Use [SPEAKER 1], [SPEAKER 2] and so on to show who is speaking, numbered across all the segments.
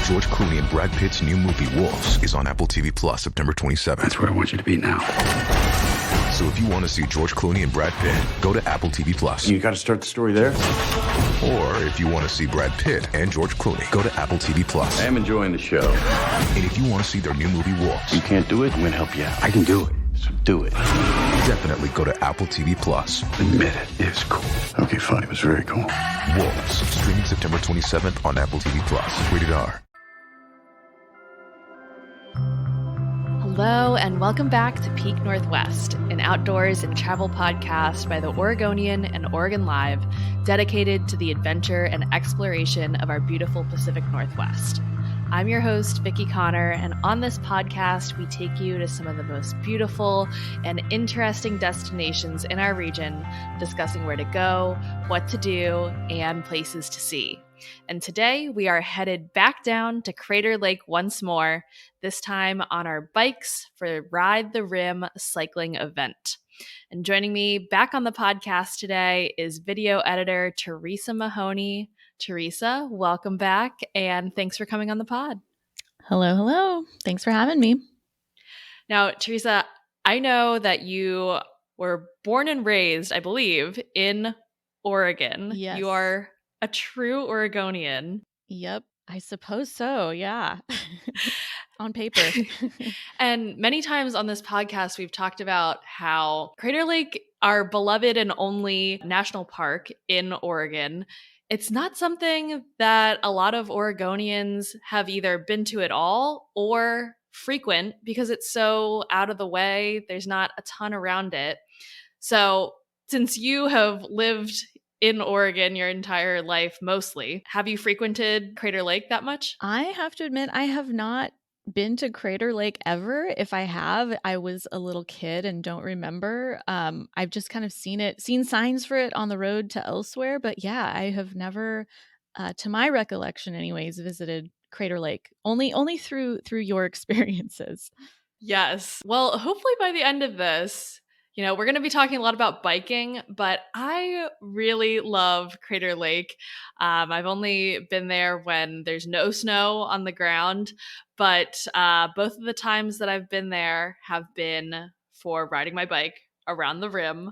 [SPEAKER 1] George Clooney and Brad Pitt's new movie Wolves is on Apple TV Plus September 27th.
[SPEAKER 2] That's where I want you to be now.
[SPEAKER 1] So if you want to see George Clooney and Brad Pitt, go to Apple TV Plus.
[SPEAKER 2] You got to start the story there.
[SPEAKER 1] Or if you want to see Brad Pitt and George Clooney, go to Apple TV Plus.
[SPEAKER 2] I am enjoying the show.
[SPEAKER 1] And if you want to see their new movie Wolves,
[SPEAKER 2] You can't do it, I'm going to help you out. I can do it, so do it.
[SPEAKER 1] definitely go to Apple TV Plus.
[SPEAKER 2] Admit it, it's cool. Okay, fine, it was very cool.
[SPEAKER 1] Wolves, streaming September 27th on Apple TV Plus. Rated R.
[SPEAKER 3] Hello, and welcome back to Peak Northwest, an outdoors and travel podcast by the Oregonian and Oregon Live, dedicated to the adventure and exploration of our beautiful Pacific Northwest. I'm your host, Vickie Connor, and on this podcast, we take you to some of the most beautiful and interesting destinations in our region, discussing where to go, what to do, and places to see. And today, we are headed back down to Crater Lake once more, this time on our bikes for the Ride the Rim cycling event. And joining me back on the podcast today is video editor Teresa Mahoney. Teresa, welcome back, and thanks for coming on the pod.
[SPEAKER 4] Hello. Thanks for having me.
[SPEAKER 3] Now, Teresa, I know that you were born and raised, I believe, in Oregon.
[SPEAKER 4] Yes.
[SPEAKER 3] You are a true Oregonian.
[SPEAKER 4] Yep, I suppose so, yeah. On paper.
[SPEAKER 3] And many times on this podcast, we've talked about how Crater Lake, our beloved and only national park in Oregon, it's not something that a lot of Oregonians have either been to at all or frequent because it's so out of the way. There's not a ton around it. So since you have lived in Oregon your entire life mostly, have you frequented Crater Lake that much?
[SPEAKER 4] I have to admit, I have not been to Crater Lake ever. If I have, I was a little kid and don't remember. I've just kind of seen signs for it on the road to elsewhere. But yeah, I have never, to my recollection anyways, visited Crater Lake. Only through your experiences.
[SPEAKER 3] Yes. Well, hopefully by the end of this, we're going to be talking a lot about biking, but I really love Crater Lake. I've only been there when there's no snow on the ground, but both of the times that I've been there have been for riding my bike around the rim.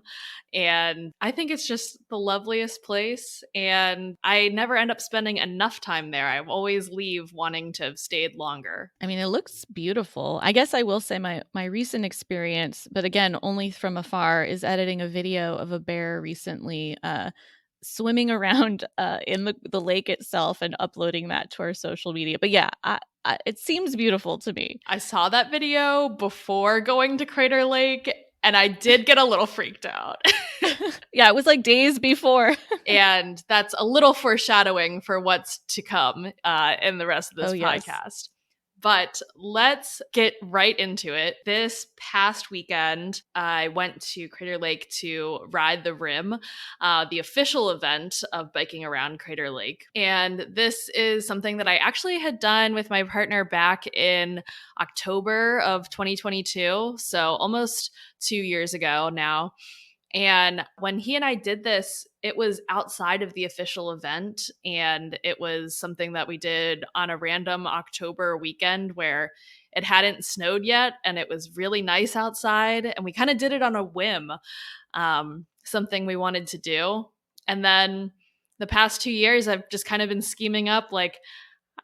[SPEAKER 3] And I think it's just the loveliest place. And I never end up spending enough time there. I always leave wanting to have stayed longer.
[SPEAKER 4] I mean, it looks beautiful. I guess I will say my recent experience, but again, only from afar, is editing a video of a bear recently swimming around in the lake itself and uploading that to our social media. But yeah, it seems beautiful to me.
[SPEAKER 3] I saw that video before going to Crater Lake, and I did get a little freaked out.
[SPEAKER 4] Yeah, it was like days before.
[SPEAKER 3] And that's a little foreshadowing for what's to come in the rest of this podcast.
[SPEAKER 4] Yes.
[SPEAKER 3] But let's get right into it. This past weekend, I went to Crater Lake to ride the Rim, the official event of biking around Crater Lake. And this is something that I actually had done with my partner back in October of 2022. So almost 2 years ago now. And when he and I did this, it was outside of the official event. And it was something that we did on a random October weekend where it hadn't snowed yet. And it was really nice outside. And we kind of did it on a whim, something we wanted to do. And then the past 2 years, I've just kind of been scheming up like,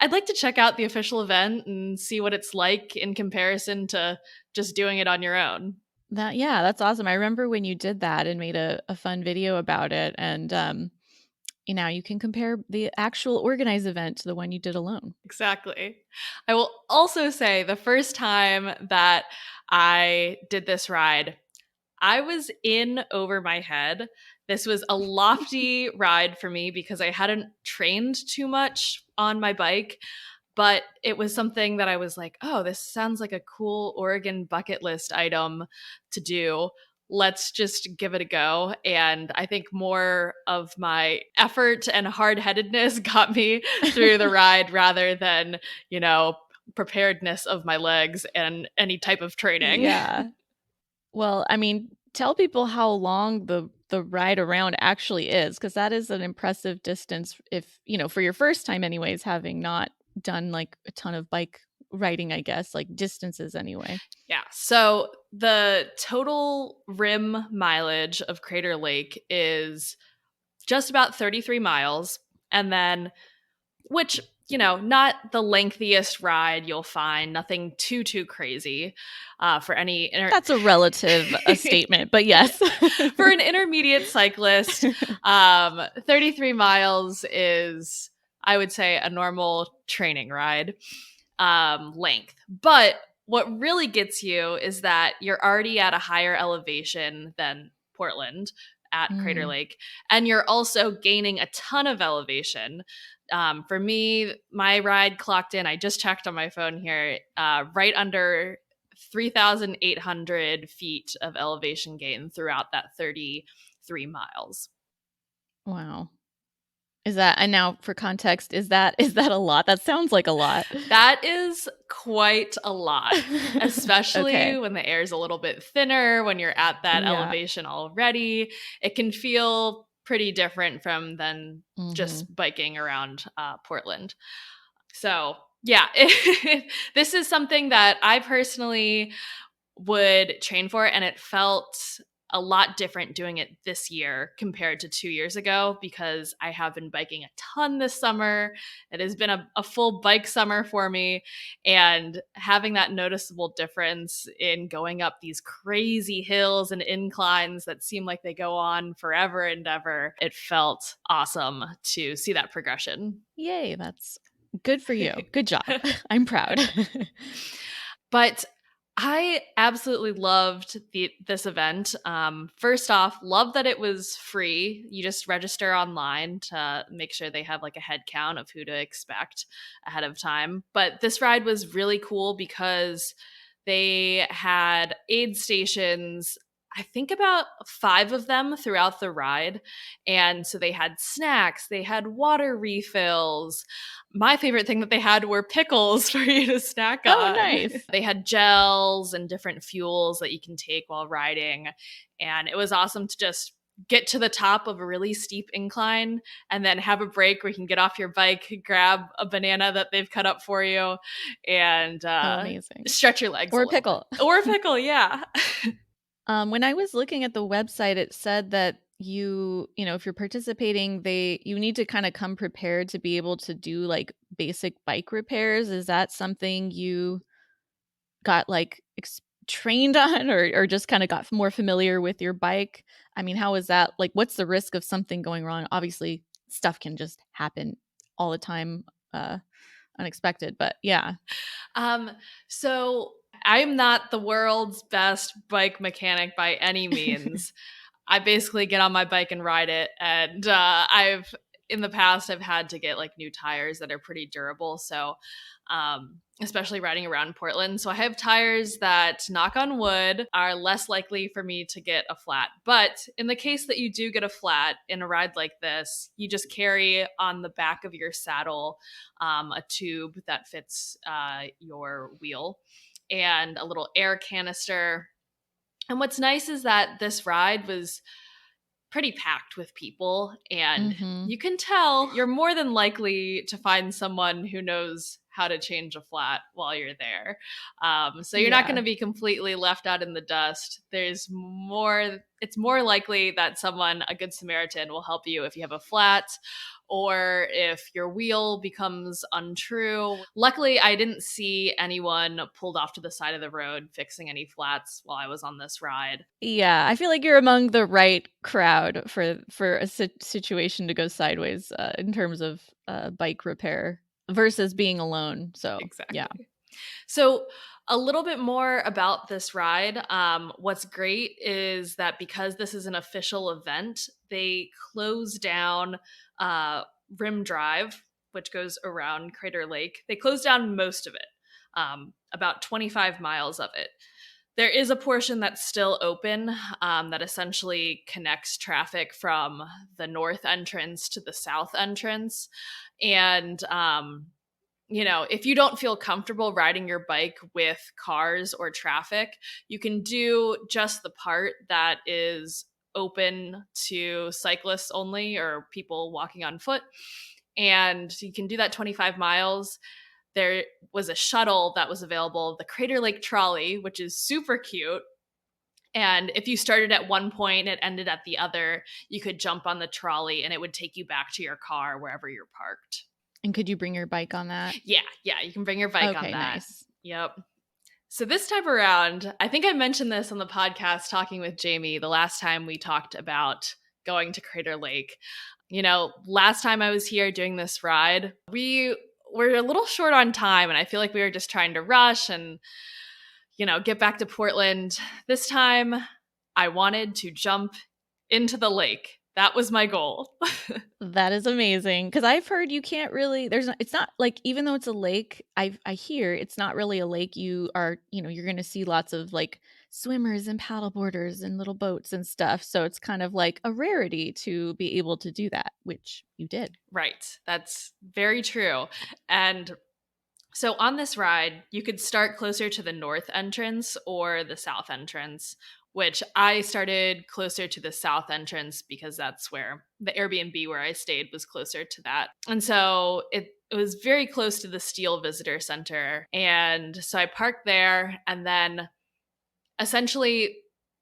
[SPEAKER 3] I'd like to check out the official event and see what it's like in comparison to just doing it on your own.
[SPEAKER 4] That's awesome. I remember when you did that and made a fun video about it. And you can compare the actual organized event to the one you did alone.
[SPEAKER 3] Exactly. I will also say the first time that I did this ride, I was in over my head. This was a lofty ride for me because I hadn't trained too much on my bike. But it was something that I was like, oh, this sounds like a cool Oregon bucket list item to do. Let's just give it a go. And I think more of my effort and hard-headedness got me through the ride rather than, preparedness of my legs and any type of training.
[SPEAKER 4] Yeah. Well, I mean, tell people how long the ride around actually is, because that is an impressive distance if, for your first time anyways, having not done like a ton of bike riding, I guess, like distances anyway.
[SPEAKER 3] Yeah. So the total rim mileage of Crater Lake is just about 33 miles. And then, which, not the lengthiest ride you'll find, nothing too crazy for any.
[SPEAKER 4] That's a relative statement, but yes.
[SPEAKER 3] For an intermediate cyclist, 33 miles is, I would say, a normal training ride length. But what really gets you is that you're already at a higher elevation than Portland at Crater Lake, and you're also gaining a ton of elevation. For me, my ride clocked in, I just checked on my phone here, right under 3,800 feet of elevation gain throughout that 33 miles.
[SPEAKER 4] Wow. Is that, and now for context, is that a lot? That sounds like a lot.
[SPEAKER 3] That is quite a lot, especially
[SPEAKER 4] Okay.
[SPEAKER 3] when the air is a little bit thinner, when you're at that
[SPEAKER 4] Yeah.
[SPEAKER 3] elevation already. It can feel pretty different from than just biking around Portland. So, yeah, this is something that I personally would train for, and it felt a lot different doing it this year compared to 2 years ago because I have been biking a ton this summer. It has been a full bike summer for me, and having that noticeable difference in going up these crazy hills and inclines that seem like they go on forever and ever, it felt awesome to see that progression.
[SPEAKER 4] Yay, that's good for you. Good job. I'm proud.
[SPEAKER 3] But I absolutely loved this event. First off, love that it was free. You just register online to make sure they have like a head count of who to expect ahead of time. But this ride was really cool because they had aid stations, I think about 5 of them throughout the ride. And so they had snacks, they had water refills. My favorite thing that they had were pickles for you to snack on.
[SPEAKER 4] Oh, nice.
[SPEAKER 3] They had gels and different fuels that you can take while riding. And it was awesome to just get to the top of a really steep incline and then have a break where you can get off your bike, grab a banana that they've cut up for you, and
[SPEAKER 4] amazing.
[SPEAKER 3] stretch your legs.
[SPEAKER 4] Or a pickle.
[SPEAKER 3] Or a pickle, yeah.
[SPEAKER 4] When I was looking at the website, it said that if you're participating, you need to kind of come prepared to be able to do like basic bike repairs. Is that something you got like trained on, or just kind of got more familiar with your bike? I mean, how is that? Like, what's the risk of something going wrong? Obviously, stuff can just happen all the time, unexpected, but yeah.
[SPEAKER 3] So I'm not the world's best bike mechanic by any means. I basically get on my bike and ride it, and in the past I've had to get like new tires that are pretty durable. So especially riding around Portland. So I have tires that, knock on wood, are less likely for me to get a flat. But in the case that you do get a flat in a ride like this, you just carry on the back of your saddle a tube that fits your wheel and a little air canister. And what's nice is that this ride was pretty packed with people, and you can tell you're more than likely to find someone who knows how to change a flat while you're there. So you're not going to be completely left out in the dust. It's more likely that someone, a good Samaritan, will help you if you have a flat or if your wheel becomes untrue. Luckily, I didn't see anyone pulled off to the side of the road fixing any flats while I was on this ride.
[SPEAKER 4] Yeah, I feel like you're among the right crowd for a situation to go sideways in terms of bike repair versus being alone. So,
[SPEAKER 3] Exactly.
[SPEAKER 4] yeah.
[SPEAKER 3] So a little bit more about this ride. What's great is that because this is an official event, they close down Rim Drive, which goes around Crater Lake. They close down most of it, about 25 miles of it. There is a portion that's still open that essentially connects traffic from the north entrance to the south entrance. And if you don't feel comfortable riding your bike with cars or traffic, you can do just the part that is open to cyclists only or people walking on foot. And you can do that 25 miles. there was a shuttle that was available, the Crater Lake Trolley, which is super cute. And if you started at one point and ended at the other, you could jump on the trolley and it would take you back to your car wherever you're parked.
[SPEAKER 4] And could you bring your bike on that?
[SPEAKER 3] Yeah, you can bring your bike on
[SPEAKER 4] Okay,
[SPEAKER 3] that.
[SPEAKER 4] nice.
[SPEAKER 3] Yep. So this time around, I think I mentioned this on the podcast talking with Jamie the last time we talked about going to Crater Lake. You know, last time I was here doing this ride, we were a little short on time and I feel like we were just trying to rush and, you know, get back to Portland. This time I wanted to jump into the lake. That was my goal.
[SPEAKER 4] That is amazing. Because I've heard you can't really, it's not like, even though it's a lake, I hear it's not really a lake. You are, you're going to see lots of like swimmers and paddleboarders and little boats and stuff. So it's kind of like a rarity to be able to do that, which you did.
[SPEAKER 3] Right. That's very true. And so on this ride, you could start closer to the north entrance or the south entrance, which I started closer to the south entrance because that's where the Airbnb where I stayed was closer to that. And so it was very close to the Steel Visitor Center. And so I parked there, and then essentially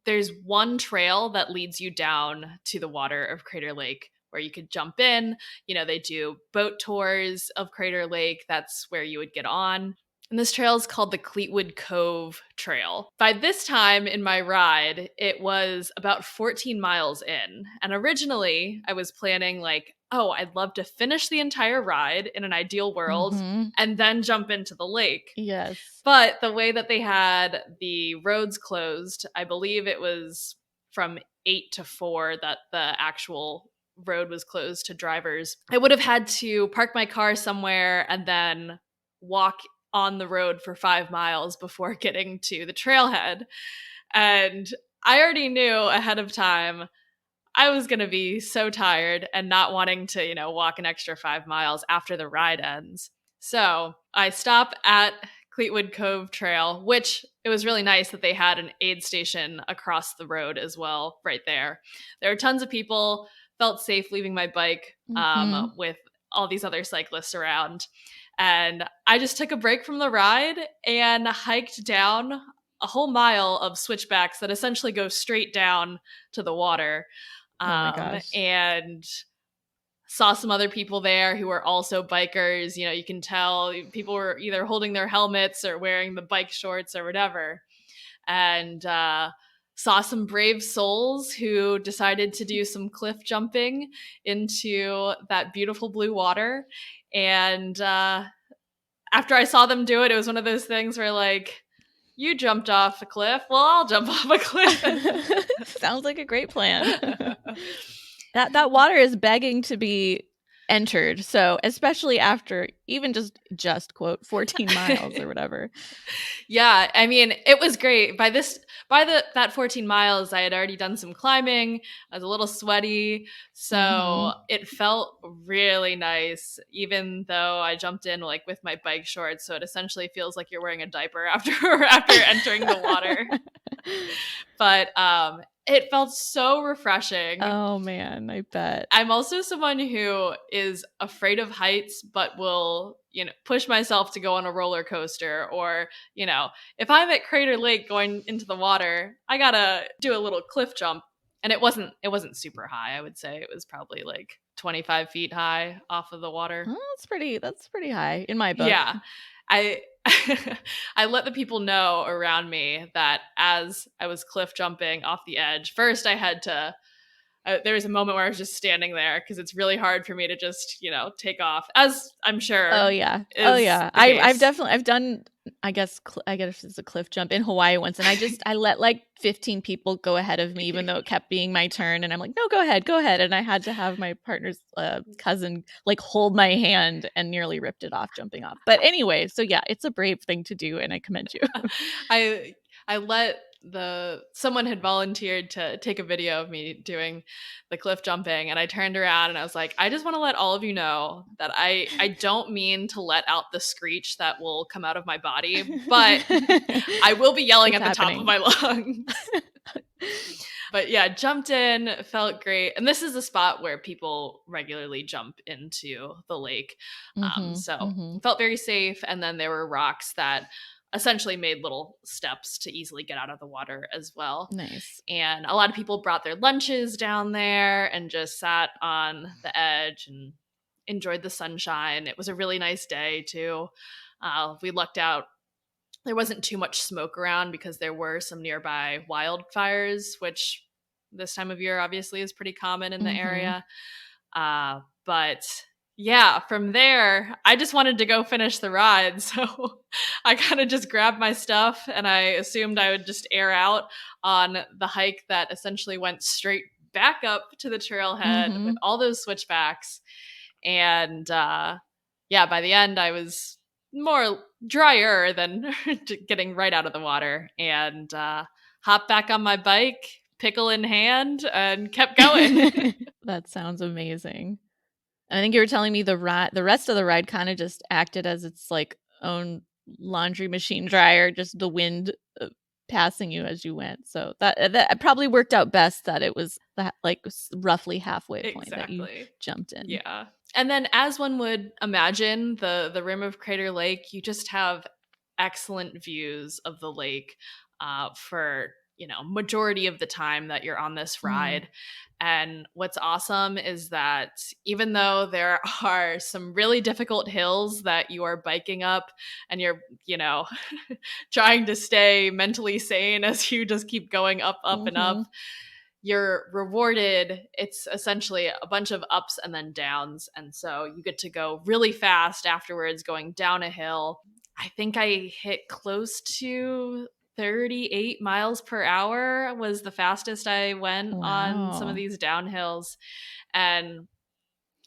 [SPEAKER 3] there's one trail that leads you down to the water of Crater Lake where you could jump in. You know, they do boat tours of Crater Lake. That's where you would get on. And this trail is called the Cleetwood Cove Trail. By this time in my ride, it was about 14 miles in. And originally, I was planning like, oh, I'd love to finish the entire ride in an ideal world and then jump into the lake.
[SPEAKER 4] Yes.
[SPEAKER 3] But the way that they had the roads closed, I believe it was from 8 to 4 that the actual road was closed to drivers. I would have had to park my car somewhere and then walk on the road for 5 miles before getting to the trailhead. And I already knew ahead of time I was going to be so tired and not wanting to, walk an extra 5 miles after the ride ends. So I stop at Cleetwood Cove Trail, which it was really nice that they had an aid station across the road as well, right there. There were tons of people, felt safe leaving my bike with all these other cyclists around. And I just took a break from the ride and hiked down a whole mile of switchbacks that essentially go straight down to the water.
[SPEAKER 4] Oh my gosh.
[SPEAKER 3] And saw some other people there who were also bikers. You can tell people were either holding their helmets or wearing the bike shorts or whatever. And saw some brave souls who decided to do some cliff jumping into that beautiful blue water. And after I saw them do it, it was one of those things where like, you jumped off a cliff. Well, I'll jump off a cliff.
[SPEAKER 4] Sounds like a great plan. That water is begging to be entered. So especially after even just quote 14 miles or whatever.
[SPEAKER 3] Yeah, I mean, it was great. By that 14 miles, I had already done some climbing. I was a little sweaty, so it felt really nice, even though I jumped in like with my bike shorts. So it essentially feels like you're wearing a diaper after entering the water. But it felt so refreshing.
[SPEAKER 4] Oh man, I bet.
[SPEAKER 3] I'm also someone who is afraid of heights, but will, push myself to go on a roller coaster, or, if I'm at Crater Lake going into the water, I gotta do a little cliff jump. And it wasn't super high. I would say it was probably like 25 feet high off of the water.
[SPEAKER 4] Oh, that's pretty high in my book.
[SPEAKER 3] Yeah. I let the people know around me that as I was cliff jumping off the edge, first I had to, there was a moment where I was just standing there because it's really hard for me to just, take off, as I'm sure.
[SPEAKER 4] Oh yeah. I've done, I guess it's a cliff jump in Hawaii once. And I let like 15 people go ahead of me, even though it kept being my turn. And I'm like, no, go ahead. And I had to have my partner's cousin like hold my hand and nearly ripped it off jumping off. But anyway, so yeah, it's a brave thing to do. And I commend you.
[SPEAKER 3] I let someone had volunteered to take a video of me doing the cliff jumping, and I turned around and I was like, I just want to let all of you know that I don't mean to let out the screech that will come out of my body, but I will be yelling at the top of my lungs. But yeah, jumped in, felt great. And this is a spot where people regularly jump into the lake.
[SPEAKER 4] Mhm.
[SPEAKER 3] So
[SPEAKER 4] Mhm.
[SPEAKER 3] felt very safe. And then there were rocks that essentially made little steps to easily get out of the water as well.
[SPEAKER 4] Nice.
[SPEAKER 3] And a lot of people brought their lunches down there and just sat on the edge and enjoyed the sunshine. It was a really nice day too. We lucked out. There wasn't too much smoke around because there were some nearby wildfires, which this time of year obviously is pretty common in the
[SPEAKER 4] Mhm.
[SPEAKER 3] area. But yeah, from there, I just wanted to go finish the ride. So I kind of just grabbed my stuff and I assumed I would just air out on the hike that essentially went straight back up to the trailhead with
[SPEAKER 4] Mhm.
[SPEAKER 3] all those switchbacks. And yeah, by the end, I was more drier than getting right out of the water and hopped back on my bike, pickle in hand, and kept going.
[SPEAKER 4] That sounds amazing. I think you were telling me the rest of the ride kinda just acted as its, like, own laundry machine dryer, just the wind, passing you as you went, so that probably worked out best that it was that, like, roughly halfway point that you
[SPEAKER 3] Exactly.
[SPEAKER 4] jumped in.
[SPEAKER 3] Yeah. And then as one would imagine, the rim of Crater Lake, you just have excellent views of the lake for, majority of the time that you're on this
[SPEAKER 4] Mm.
[SPEAKER 3] ride. And what's awesome is that even though there are some really difficult hills that you are biking up and you're, trying to stay mentally sane as you just keep going up, up, and up,
[SPEAKER 4] Mhm.
[SPEAKER 3] you're rewarded. It's essentially a bunch of ups and then downs. And so you get to go really fast afterwards, going down a hill. I think I hit close to 38 miles per hour was the fastest I went on some of
[SPEAKER 4] Wow.
[SPEAKER 3] these downhills. And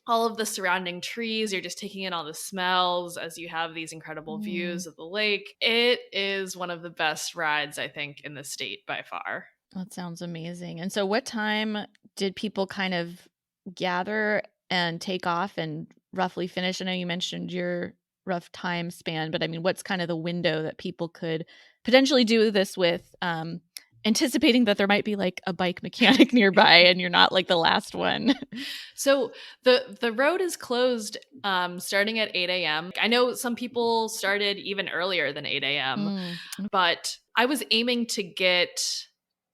[SPEAKER 3] all of the surrounding trees, you're just taking in all the smells as you have these incredible
[SPEAKER 4] Mm.
[SPEAKER 3] views of the lake. It is one of the best rides, I think, in the state by far.
[SPEAKER 4] That sounds amazing. And so what time did people kind of gather and take off and roughly finish? I know you mentioned your rough time span, but I mean, what's kind of the window that people could potentially do this with, anticipating that there might be like a bike mechanic nearby and you're not like the last one?
[SPEAKER 3] So the road is closed starting at 8 a.m. I know some people started even earlier than 8 a.m.,
[SPEAKER 4] Mm.
[SPEAKER 3] but I was aiming to get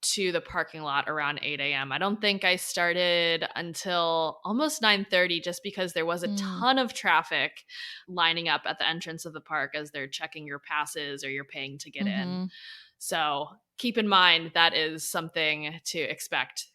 [SPEAKER 3] to the parking lot around 8 a.m. I don't think I started until almost 9:30 just because there was a
[SPEAKER 4] Mm.
[SPEAKER 3] ton of traffic lining up at the entrance of the park as they're checking your passes or you're paying to get in.
[SPEAKER 4] Mhm.
[SPEAKER 3] So keep in mind that is something to expect,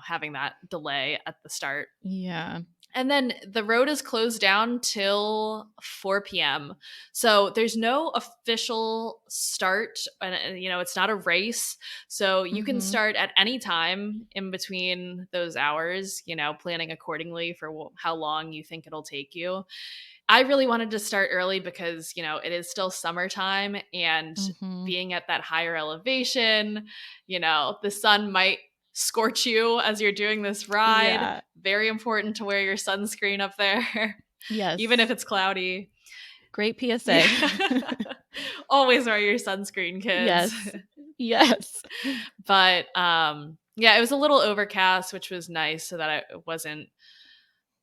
[SPEAKER 3] having that delay at the start.
[SPEAKER 4] Yeah.
[SPEAKER 3] And then the road is closed down till 4 p.m. So there's no official start. And, it's not a race. So you can
[SPEAKER 4] Mhm.
[SPEAKER 3] start at any time in between those hours, planning accordingly for how long you think it'll take you. I really wanted to start early because, it is still summertime and
[SPEAKER 4] Mhm.
[SPEAKER 3] being at that higher elevation, the sun might scorch you as you're doing this ride.
[SPEAKER 4] Yeah.
[SPEAKER 3] Very important to wear your sunscreen up there, even if
[SPEAKER 4] Yes.
[SPEAKER 3] it's cloudy.
[SPEAKER 4] Great PSA.
[SPEAKER 3] Yeah. Always wear your sunscreen, kids.
[SPEAKER 4] Yes. Yes.
[SPEAKER 3] But yeah, it was a little overcast, which was nice so that it wasn't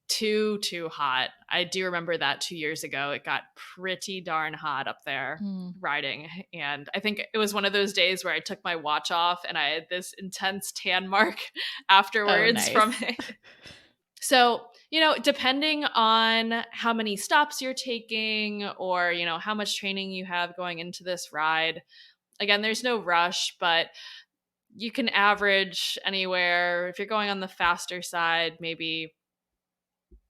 [SPEAKER 3] too hot. I do remember that 2 years ago. It got pretty darn hot up there
[SPEAKER 4] Mm.
[SPEAKER 3] riding. And I think it was one of those days where I took my watch off and I had this intense tan mark
[SPEAKER 4] Oh,
[SPEAKER 3] afterwards from
[SPEAKER 4] nice.
[SPEAKER 3] it. So, depending on how many stops you're taking or, how much training you have going into this ride, again, there's no rush, but you can average anywhere, if you're going on the faster side, maybe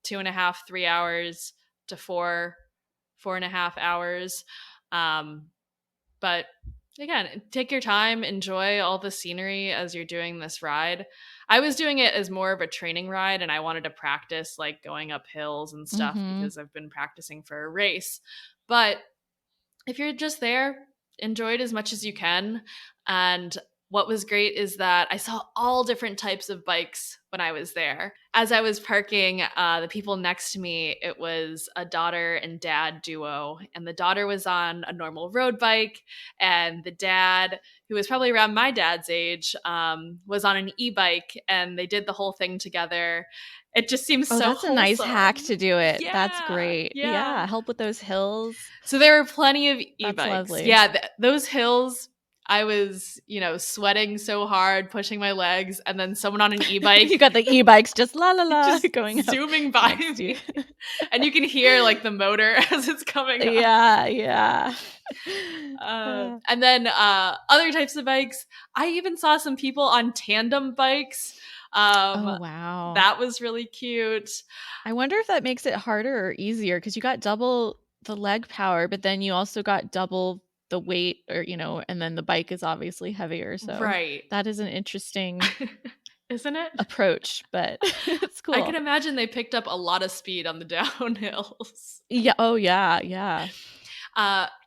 [SPEAKER 3] 2.5, 3 hours to 4.5 hours. Um, but again, take your time, enjoy all the scenery as you're doing this ride. I was doing it as more of a training ride and I wanted to practice like going up hills and stuff
[SPEAKER 4] Mhm.
[SPEAKER 3] because I've been practicing for a race. But if you're just there, enjoy it as much as you can. And what was great is that I saw all different types of bikes when I was there. As I was parking, the people next to me, it was a daughter and dad duo, and the daughter was on a normal road bike, and the dad, who was probably around my dad's age, was on an e-bike, and they did the whole thing together. It just seems
[SPEAKER 4] Oh,
[SPEAKER 3] so
[SPEAKER 4] that's a nice hack
[SPEAKER 3] wholesome.
[SPEAKER 4] to do it. That's
[SPEAKER 3] Yeah,
[SPEAKER 4] great.
[SPEAKER 3] yeah.
[SPEAKER 4] Yeah, help with those hills.
[SPEAKER 3] So there were plenty of
[SPEAKER 4] That's
[SPEAKER 3] e-bikes.
[SPEAKER 4] lovely.
[SPEAKER 3] Yeah, those hills, I was, sweating so hard, pushing my legs, and then someone on an
[SPEAKER 4] You
[SPEAKER 3] e-bike
[SPEAKER 4] got the e-bikes just la la la
[SPEAKER 3] just
[SPEAKER 4] going up
[SPEAKER 3] zooming by
[SPEAKER 4] next to you.
[SPEAKER 3] me. And you can hear like the motor as it's coming up.
[SPEAKER 4] Yeah, yeah.
[SPEAKER 3] And then other types of bikes. I even saw some people on tandem bikes.
[SPEAKER 4] Oh, wow.
[SPEAKER 3] That was really cute.
[SPEAKER 4] I wonder if that makes it harder or easier because you got double the leg power, but then you also got double the weight or, and then the bike is obviously heavier. So
[SPEAKER 3] Right.
[SPEAKER 4] that is an interesting
[SPEAKER 3] Isn't it?
[SPEAKER 4] approach, but it's
[SPEAKER 3] I can
[SPEAKER 4] cool.
[SPEAKER 3] imagine they picked up a lot of speed on the downhills.
[SPEAKER 4] Yeah. Oh, yeah. Yeah.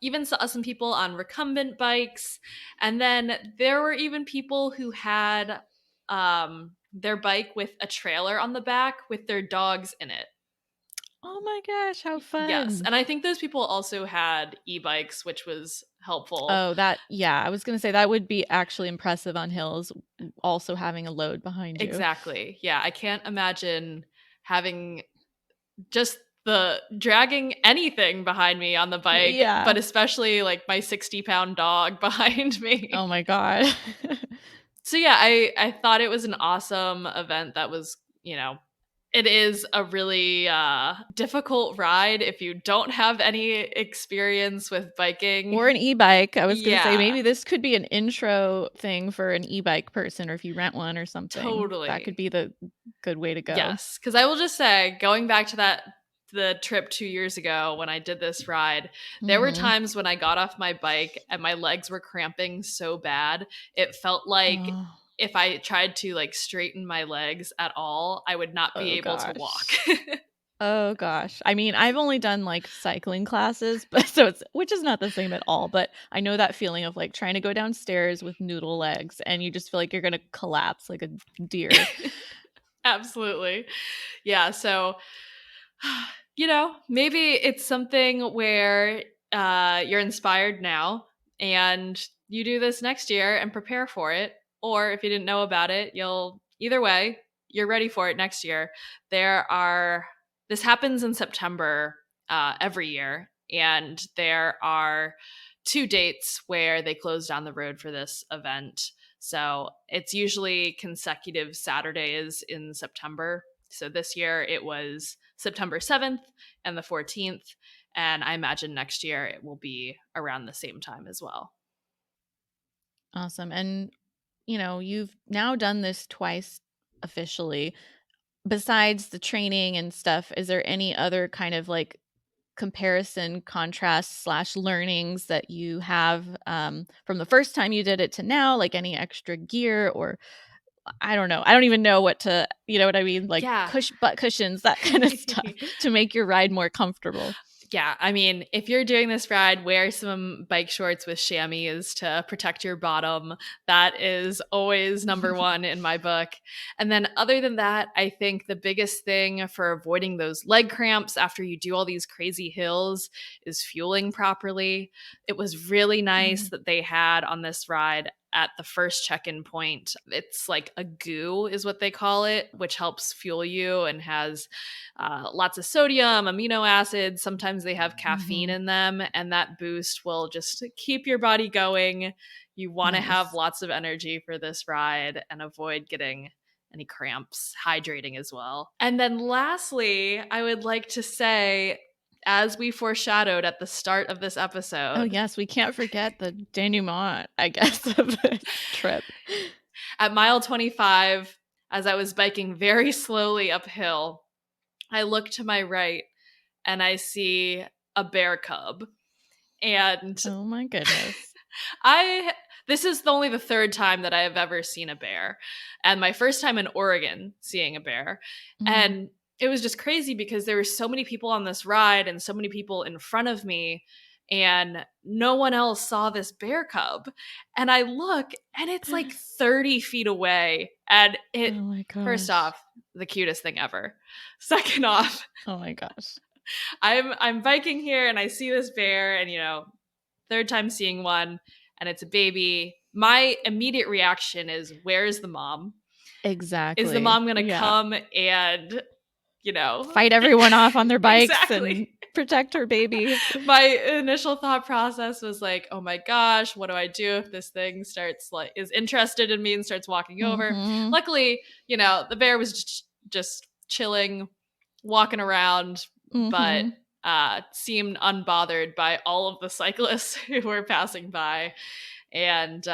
[SPEAKER 3] Even saw some people on recumbent bikes. And then there were even people who had their bike with a trailer on the back with their dogs in it.
[SPEAKER 4] Oh my gosh, how
[SPEAKER 3] Yes.
[SPEAKER 4] fun.
[SPEAKER 3] And I think those people also had e-bikes, which was helpful.
[SPEAKER 4] Oh, yeah, I was gonna say that would be actually impressive on hills, also having a load behind you.
[SPEAKER 3] Exactly. Yeah. I can't imagine having just the dragging anything behind me on the bike, but
[SPEAKER 4] Yeah.
[SPEAKER 3] especially like my 60-pound dog behind
[SPEAKER 4] Oh
[SPEAKER 3] me.
[SPEAKER 4] my god.
[SPEAKER 3] So yeah, I thought it was an awesome event that was, it is a really difficult ride if you don't have any experience with biking.
[SPEAKER 4] Or an e-bike. I was gonna say
[SPEAKER 3] Yeah,
[SPEAKER 4] maybe this could be an intro thing for an e-bike person, or if you rent one or something, that could
[SPEAKER 3] totally.
[SPEAKER 4] be the good way to go.
[SPEAKER 3] Yes, because I will just say, going back to the trip 2 years ago when I did this ride, there were
[SPEAKER 4] Mhm.
[SPEAKER 3] times when I got off my bike and my legs were cramping so bad. It felt like
[SPEAKER 4] Oh.
[SPEAKER 3] if I tried to like straighten my legs at all, I would not be
[SPEAKER 4] Oh
[SPEAKER 3] able to walk.
[SPEAKER 4] gosh. Oh gosh. I mean, I've only done like cycling classes, but so it's which is not the same at all, but I know that feeling of like trying to go downstairs with noodle legs and you just feel like you're going to collapse like a deer.
[SPEAKER 3] Absolutely. Yeah, so maybe it's something where you're inspired now and you do this next year and prepare for it. Or if you didn't know about it, either way, you're ready for it next year. This happens in September every year, and there are 2 dates where they close down the road for this event. So it's usually consecutive Saturdays in September. So this year it was September 7th and the 14th. And I imagine next year it will be around the same time as well.
[SPEAKER 4] Awesome. And you've now done this twice officially. Besides the training and stuff, is there any other kind of like comparison, contrast slash learnings that you have from the first time you did it to now? Like any extra gear or I don't know. I don't even know what to, you know what I mean? Like
[SPEAKER 3] Yeah.
[SPEAKER 4] butt cushions, that kind of stuff to make your ride more comfortable.
[SPEAKER 3] Yeah, I mean, if you're doing this ride, wear some bike shorts with chamois to protect your bottom. That is always number one in my book. And then, other than that, I think the biggest thing for avoiding those leg cramps after you do all these crazy hills is fueling properly. It was really nice that they had on this ride at the first check-in point. It's like a goo is what they call it, which helps fuel you and has lots of sodium, amino acids. Sometimes they have caffeine in them, and that boost will just keep your body going. You want to have
[SPEAKER 4] Nice.
[SPEAKER 3] lots of energy for this ride and avoid getting any cramps, hydrating as well. And then lastly, I would like to say, as we foreshadowed at the start of this
[SPEAKER 4] Oh
[SPEAKER 3] episode,
[SPEAKER 4] yes, we can't forget the denouement, I guess, of the trip.
[SPEAKER 3] at mile 25, as I was biking very slowly uphill, I look to my right and I see a bear cub. And
[SPEAKER 4] Oh my goodness.
[SPEAKER 3] this is only the third time that I have ever seen a bear, and my first time in Oregon seeing a bear.
[SPEAKER 4] Mhm.
[SPEAKER 3] And it was just crazy because there were so many people on this ride and so many people in front of me. and no one else saw this bear cub. And I look, and it's like 30 feet away. And it,
[SPEAKER 4] Oh my gosh.
[SPEAKER 3] first off, the cutest thing ever. Second off,
[SPEAKER 4] Oh my gosh.
[SPEAKER 3] I'm biking here and I see this bear, and third time seeing one, and it's a baby. My immediate reaction is, where's the mom?
[SPEAKER 4] Exactly.
[SPEAKER 3] Is the mom gonna come and
[SPEAKER 4] fight everyone off on their bikes
[SPEAKER 3] Exactly.
[SPEAKER 4] and protect her baby?
[SPEAKER 3] My initial thought process was like, oh my gosh, what do I do if this thing is interested in me and starts walking over?
[SPEAKER 4] Mhm.
[SPEAKER 3] Luckily, the bear was just chilling, walking around, but seemed unbothered by all of the cyclists who were passing by. And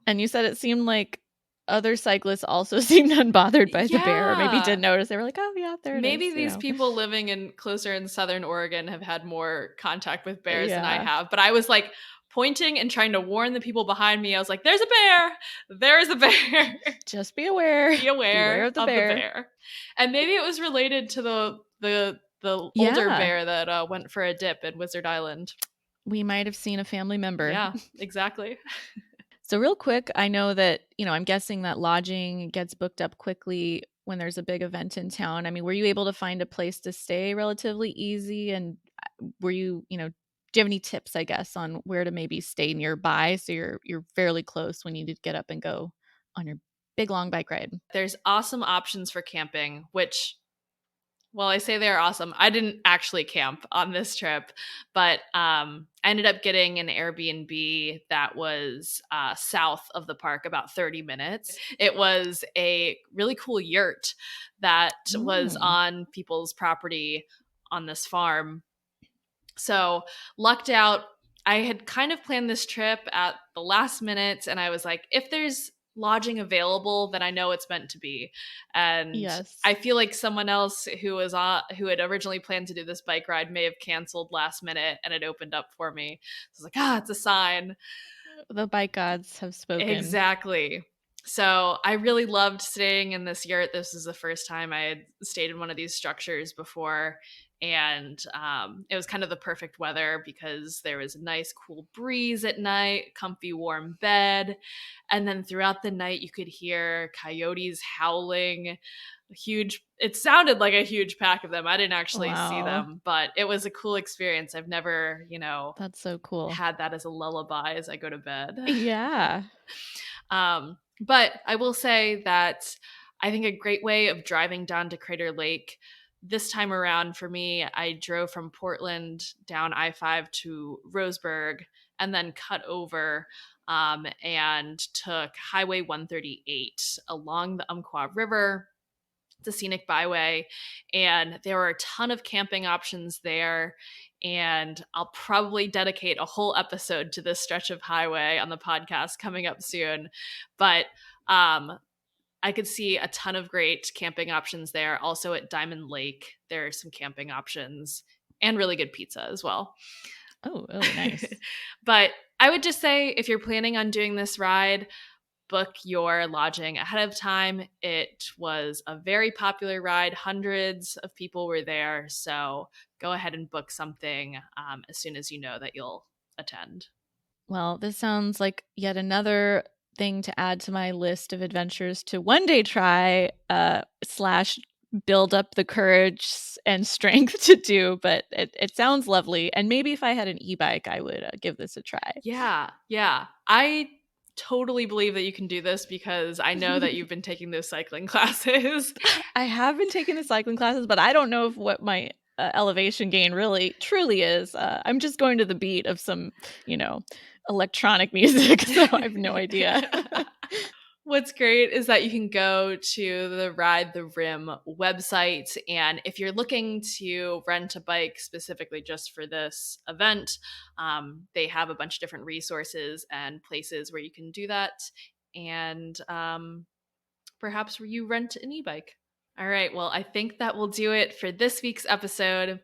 [SPEAKER 4] you said it seemed like other cyclists also seemed unbothered by the bear, or maybe did notice. They were like, oh yeah, there it is.
[SPEAKER 3] Maybe these people living closer in southern Oregon have had more contact with bears than I have. But I was like pointing and trying to warn the people behind me. I was like, there's a bear. There is a bear.
[SPEAKER 4] Just be aware.
[SPEAKER 3] Be aware
[SPEAKER 4] of the bear.
[SPEAKER 3] And maybe it was related to the older bear that went for a dip in Wizard Island.
[SPEAKER 4] We might have seen a family member.
[SPEAKER 3] Yeah, exactly.
[SPEAKER 4] So real quick, I know that, I'm guessing that lodging gets booked up quickly when there's a big event in town. I mean, were you able to find a place to stay relatively easy? And were you, do you have any tips, I guess, on where to maybe stay nearby so you're fairly close when you need to get up and go on your big long bike ride?
[SPEAKER 3] There's awesome options for camping, which, well, I say they're awesome. I didn't actually camp on this trip, but I ended up getting an Airbnb that was south of the park, about 30 minutes. It was a really cool yurt that was on people's property on this farm. So lucked out. I had kind of planned this trip at the last minute, and I was like, if there's lodging available, then I know it's meant to be. And I feel like someone else who had originally planned to do this bike ride may have canceled last minute, and it opened up for me. So I was like, it's a sign.
[SPEAKER 4] The bike gods have spoken.
[SPEAKER 3] Exactly. So I really loved staying in this yurt. This is the first time I had stayed in one of these structures before. And it was kind of the perfect weather because there was a nice cool breeze at night, comfy warm bed. And then throughout the night, you could hear coyotes howling. It sounded like a huge pack of them. I didn't actually see them, but it was a cool experience. I've never,
[SPEAKER 4] that's so cool,
[SPEAKER 3] had that as a lullaby as I go to bed.
[SPEAKER 4] Yeah.
[SPEAKER 3] But I will say that I think a great way of driving down to Crater Lake this time around for me, I drove from Portland down I-5 to Roseburg and then cut over and took Highway 138 along the Umpqua River. It's a scenic byway, and there were a ton of camping options there. And I'll probably dedicate a whole episode to this stretch of highway on the podcast coming up soon. But I could see a ton of great camping options there. Also at Diamond Lake, there are some camping options and really good pizza as well.
[SPEAKER 4] Oh, nice.
[SPEAKER 3] But I would just say, if you're planning on doing this ride, book your lodging ahead of time. It was a very popular ride. Hundreds of people were there. So go ahead and book something as soon as you know that you'll attend.
[SPEAKER 4] Well, this sounds like yet another thing to add to my list of adventures to one day try / build up the courage and strength to do. But it sounds lovely. And maybe if I had an e-bike, I would give this a try.
[SPEAKER 3] Yeah. I totally believe that you can do this because I know that you've been taking those cycling classes.
[SPEAKER 4] I have been taking the cycling classes, but I don't know what my elevation gain really truly is. I'm just going to the beat of some, electronic music, so I have no idea.
[SPEAKER 3] What's great is that you can go to the Ride the Rim website, and if you're looking to rent a bike specifically just for this event, they have a bunch of different resources and places where you can do that, and perhaps you rent an e-bike. All right, well, I think that will do it for this week's episode.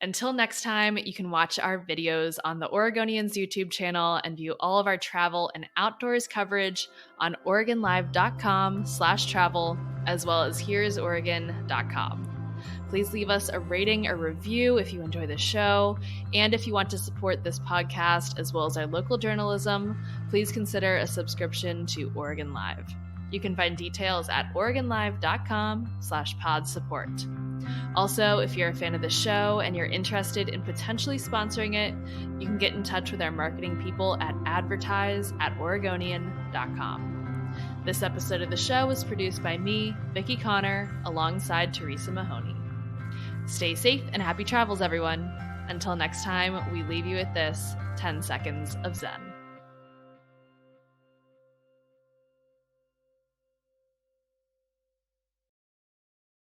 [SPEAKER 3] Until next time, you can watch our videos on the Oregonians YouTube channel and view all of our travel and outdoors coverage on OregonLive.com/travel, as well as here'soregon.com. Please leave us a rating or review if you enjoy the show. And if you want to support this podcast as well as our local journalism, please consider a subscription to Oregon Live. You can find details at OregonLive.com/pod-support. Also, if you're a fan of the show and you're interested in potentially sponsoring it, you can get in touch with our marketing people at advertise@oregonian.com. This episode of the show was produced by me, Vickie Connor, alongside Teresa Mahoney. Stay safe and happy travels, everyone. Until next time, we leave you with this 10 seconds of Zen.